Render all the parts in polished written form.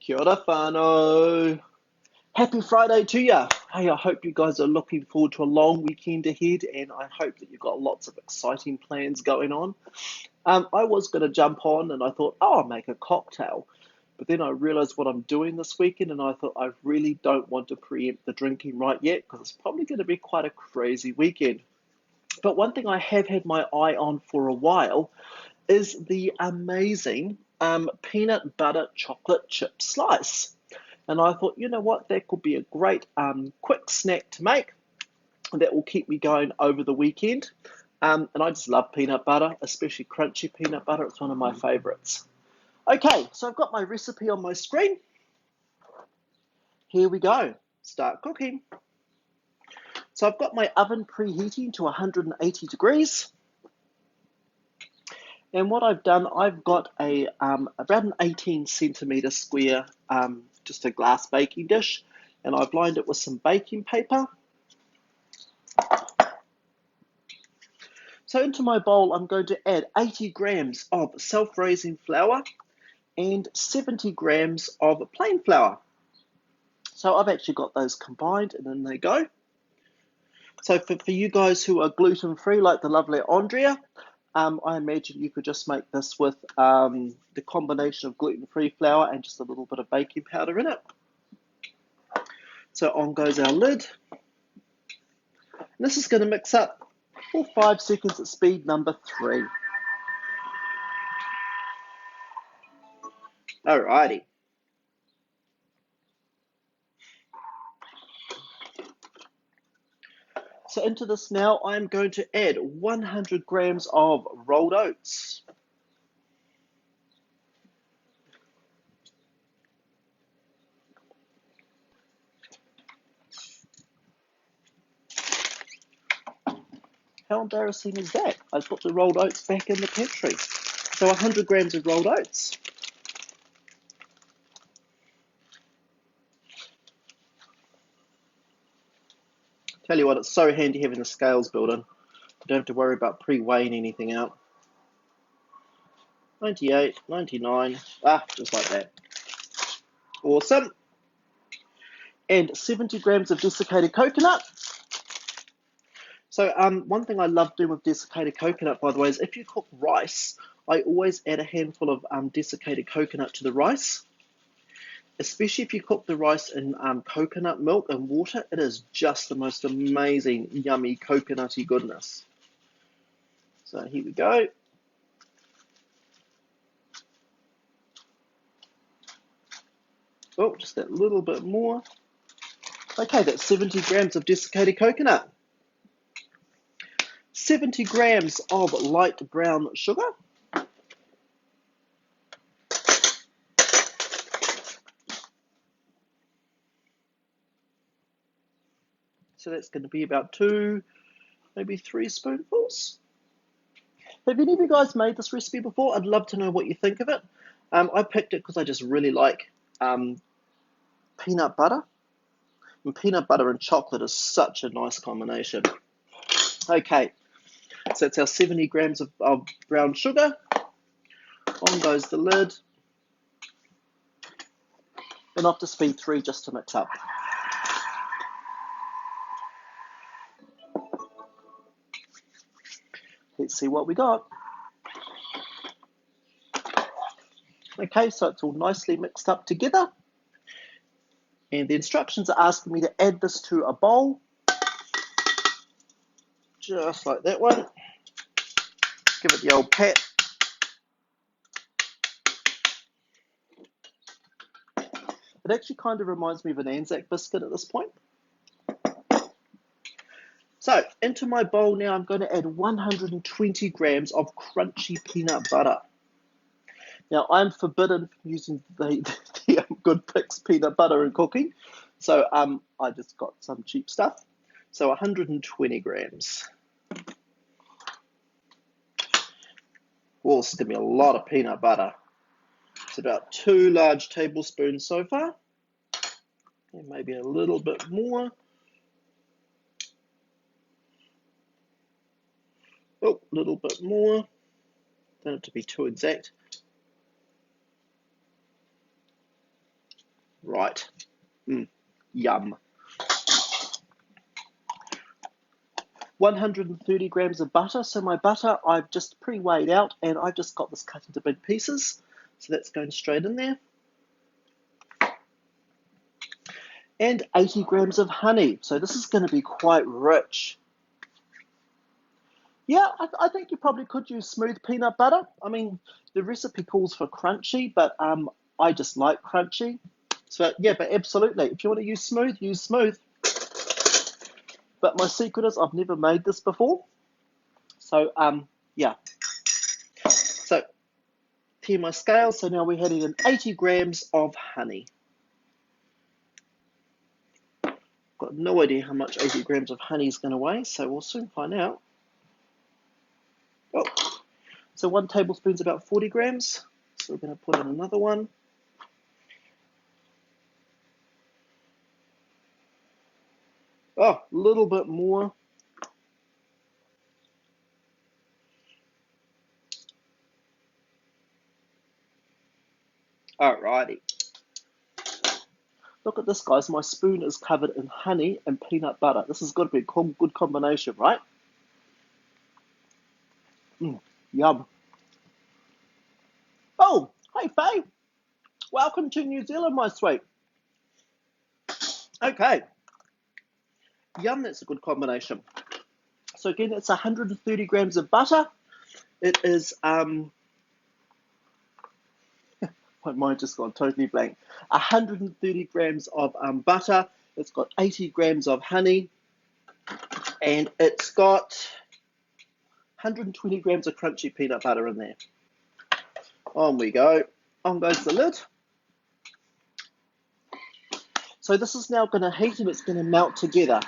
Kia ora whānau. Happy Friday to ya. Hey, I hope you guys are looking forward to a long weekend ahead, and I hope that you've got lots of exciting plans going on. I was going to jump on and I thought, oh, I'll make a cocktail. But then I realized what I'm doing this weekend, and I thought I really don't want to preempt the drinking right yet because it's probably going to be quite a crazy weekend. But one thing I have had my eye on for a while is the amazing peanut butter chocolate chip slice. And I thought, you know what, that could be a great quick snack to make that will keep me going over the weekend. And I just love peanut butter, especially crunchy peanut butter. It's one of my favorites. Okay, so I've got my recipe on my screen. Here we go. Start cooking. So I've got my oven preheating to 180 degrees. And what I've done, I've got about an 18 centimetre square, just a glass baking dish, and I've lined it with some baking paper. So into my bowl, I'm going to add 80 grams of self-raising flour and 70 grams of plain flour. So I've actually got those combined, and in they go. So for you guys who are gluten-free, like the lovely Andrea, I imagine you could just make this with the combination of gluten-free flour and just a little bit of baking powder in it. So on goes our lid. And this is going to mix up for 5 seconds at speed number 3. Alrighty. So into this now, I'm going to add 100 grams of rolled oats. How embarrassing is that? I put the rolled oats back in the pantry. So 100 grams of rolled oats. Tell you what, it's so handy having the scales built in. You don't have to worry about pre-weighing anything out. 98, 99, just like that. Awesome. And 70 grams of desiccated coconut. So one thing I love doing with desiccated coconut, by the way, is if you cook rice, I always add a handful of desiccated coconut to the rice. Especially if you cook the rice in coconut milk and water, it is just the most amazing, yummy, coconutty goodness. So here we go. Oh, just that little bit more. Okay, that's 70 grams of desiccated coconut. 70 grams of light brown sugar. So that's going to be about 2, maybe 3 spoonfuls. Have any of you guys made this recipe before? I'd love to know what you think of it. I picked it because I just really like peanut butter. And peanut butter and chocolate is such a nice combination. Okay, so it's our 70 grams of brown sugar. On goes the lid. And off to speed 3 just to mix up. Let's see what we got. Okay, so it's all nicely mixed up together. And the instructions are asking me to add this to a bowl. Just like that one. Give it the old pat. It actually kind of reminds me of an Anzac biscuit at this point. So into my bowl now, I'm going to add 120 grams of crunchy peanut butter. Now, I'm forbidden from using the Good Picks peanut butter in cooking, so I just got some cheap stuff. So 120 grams. Well, this is going to be a lot of peanut butter. It's about 2 large tablespoons so far, and maybe a little bit more. Oh, a little bit more. Don't have to be too exact. Right. Yum. 130 grams of butter. So my butter I've just pre-weighed out, and I've just got this cut into big pieces. So that's going straight in there. And 80 grams of honey. So this is going to be quite rich. Yeah, I think you probably could use smooth peanut butter. I mean, the recipe calls for crunchy, but I just like crunchy. So yeah, but absolutely, if you want to use smooth, use smooth. But my secret is I've never made this before. So yeah. So here my scale. So now we're adding in 80 grams of honey. Got no idea how much 80 grams of honey is going to weigh, so we'll soon find out. Oh, so 1 tablespoon is about 40 grams. So we're going to put in another one. Oh, a little bit more. Alrighty. Look at this, guys. My spoon is covered in honey and peanut butter. This has got to be a good combination, right? Yum. Oh, hey, Faye. Welcome to New Zealand, my sweet. Okay. Yum, that's a good combination. So again, it's 130 grams of butter. It is, my mind just gone totally blank. 130 grams of butter. It's got 80 grams of honey. And it's got 120 grams of crunchy peanut butter in there. On we go. On goes the lid. So this is now going to heat and it's going to melt together.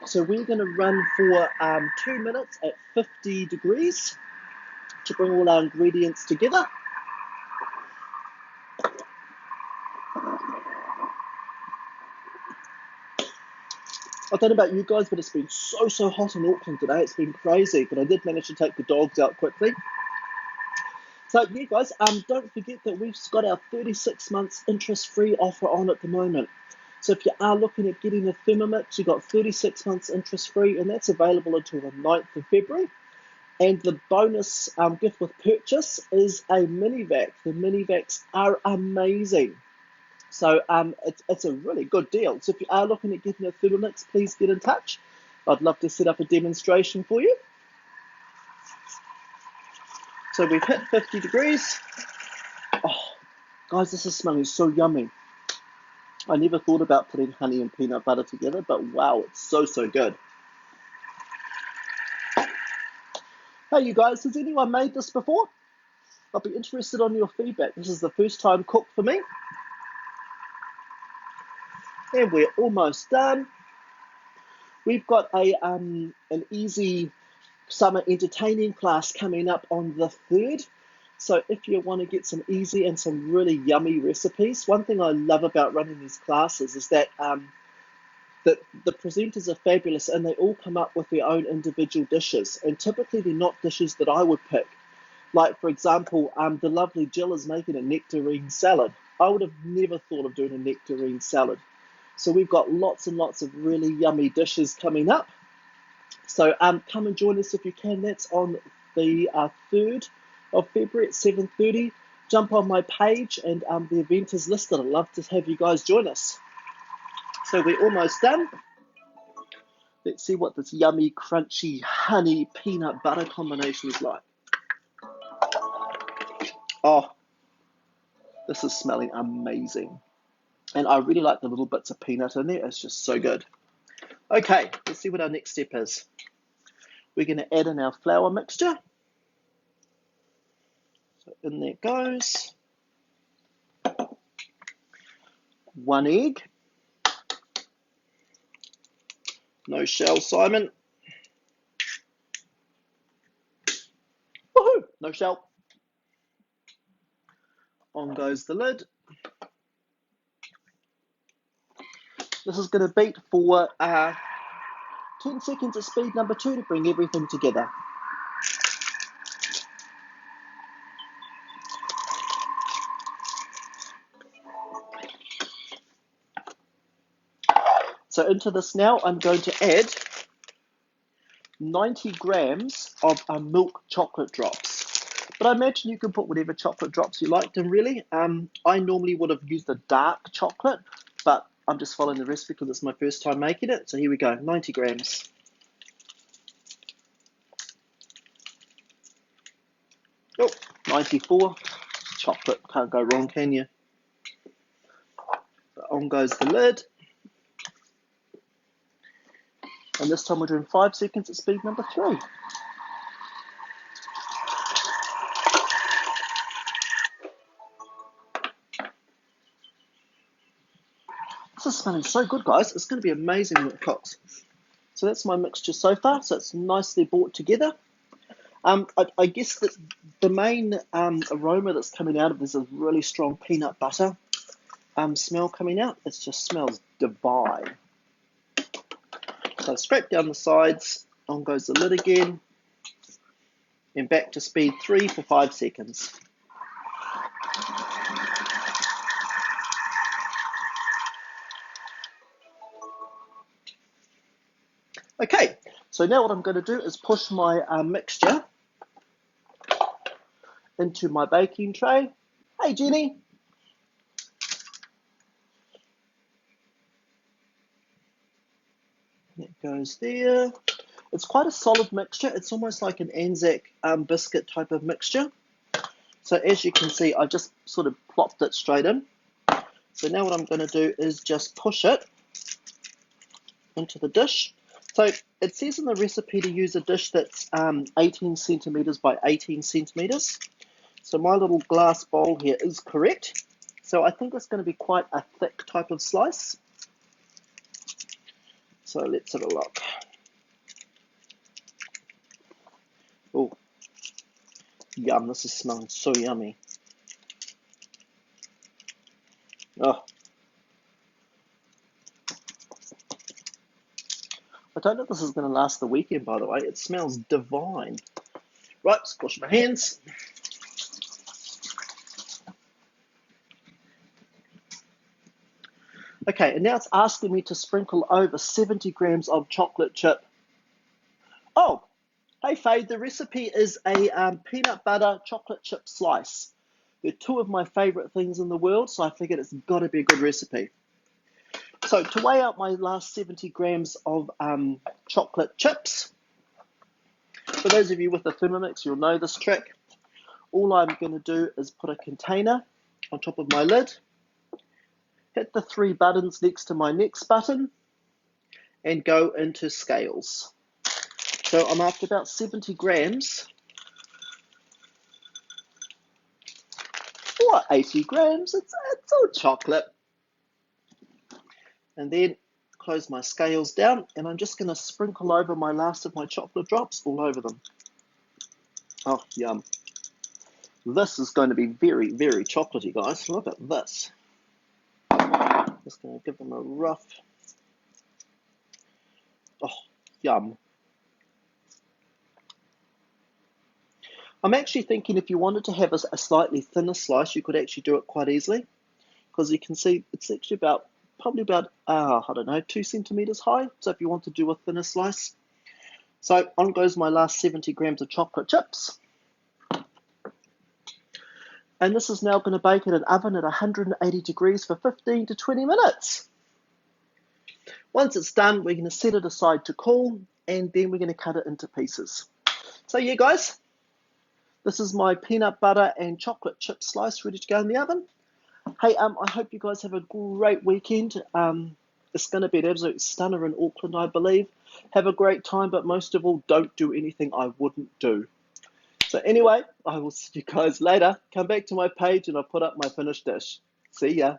So we're going to run for 2 minutes at 50 degrees to bring all our ingredients together. I don't know about you guys, but it's been so hot in Auckland today. It's been crazy, but I did manage to take the dogs out quickly. So yeah, guys, don't forget that we've got our 36 months interest-free offer on at the moment. So if you are looking at getting a Thermomix, you've got 36 months interest-free, and that's available until the 9th of February. And the bonus gift with purchase is a mini vac. The mini vacs are amazing. So it's a really good deal. So if you are looking at getting a Thermomix, please get in touch. I'd love to set up a demonstration for you. So we've hit 50 degrees. Oh, guys, this is smelling so yummy. I never thought about putting honey and peanut butter together, but wow, it's so good. Hey, you guys, has anyone made this before? I'll be interested on your feedback. This is the first time cooked for me. And we're almost done. We've got an easy summer entertaining class coming up on the 3rd. So if you want to get some easy and some really yummy recipes, one thing I love about running these classes is that the presenters are fabulous and they all come up with their own individual dishes. And typically they're not dishes that I would pick. Like, for example, the lovely Jill is making a nectarine salad. I would have never thought of doing a nectarine salad. So we've got lots and lots of really yummy dishes coming up. So come and join us if you can. That's on the 3rd of February at 7:30. Jump on my page and the event is listed. I'd love to have you guys join us. So we're almost done. Let's see what this yummy, crunchy, honey, peanut butter combination is like. Oh, this is smelling amazing. And I really like the little bits of peanut in there. It's just so good. Okay, let's see what our next step is. We're going to add in our flour mixture. So in there goes. 1 egg. No shell, Simon. Woohoo! No shell. On goes the lid. This is going to beat for 10 seconds at speed number 2 to bring everything together. So into this now, I'm going to add 90 grams of milk chocolate drops. But I imagine you can put whatever chocolate drops you liked in, really. I normally would have used a dark chocolate, but I'm just following the recipe because it's my first time making it. So here we go, 90 grams. Oh, 94. Chocolate, can't go wrong, can you? So on goes the lid. And this time we're doing 5 seconds at speed number 3. This is smelling so good, guys. It's going to be amazing when it cooks. So that's my mixture so far. So it's nicely brought together. I guess that the main aroma that's coming out of this is really strong peanut butter smell coming out. It just smells divine. So scrape down the sides, on goes the lid again, and back to speed 3 for 5 seconds. Okay, so now what I'm going to do is push my mixture into my baking tray. Hey, Jenny. It goes there. It's quite a solid mixture. It's almost like an Anzac biscuit type of mixture. So as you can see, I just sort of plopped it straight in. So now what I'm going to do is just push it into the dish. So it says in the recipe to use a dish that's 18 centimeters by 18 centimeters. So my little glass bowl here is correct. So I think it's going to be quite a thick type of slice. So let's have a look. Oh, yum, this is smelling so yummy. Oh. I don't know if this is going to last the weekend, by the way. It smells divine. Right, just wash my hands. Okay, and now it's asking me to sprinkle over 70 grams of chocolate chip. Oh, hey Faye, the recipe is a peanut butter chocolate chip slice. They're 2 of my favorite things in the world, so I figured it's got to be a good recipe. So to weigh out my last 70 grams of chocolate chips, for those of you with the Thermomix, you'll know this trick. All I'm going to do is put a container on top of my lid, hit the 3 buttons next to my next button, and go into scales. So I'm after about 70 grams, or 80 grams, it's all chocolate. And then close my scales down, and I'm just going to sprinkle over my last of my chocolate drops all over them. Oh, yum. This is going to be very, very chocolatey, guys. Look at this. Just going to give them a rough. Oh, yum. I'm actually thinking if you wanted to have a slightly thinner slice, you could actually do it quite easily. Because you can see it's actually probably about, I don't know, 2 centimeters high. So if you want to do a thinner slice. So on goes my last 70 grams of chocolate chips. And this is now going to bake in an oven at 180 degrees for 15 to 20 minutes. Once it's done, we're going to set it aside to cool, and then we're going to cut it into pieces. So yeah, guys, this is my peanut butter and chocolate chip slice ready to go in the oven. Hey, I hope you guys have a great weekend. It's going to be an absolute stunner in Auckland, I believe. Have a great time, but most of all, don't do anything I wouldn't do. So anyway, I will see you guys later. Come back to my page and I'll put up my finished dish. See ya.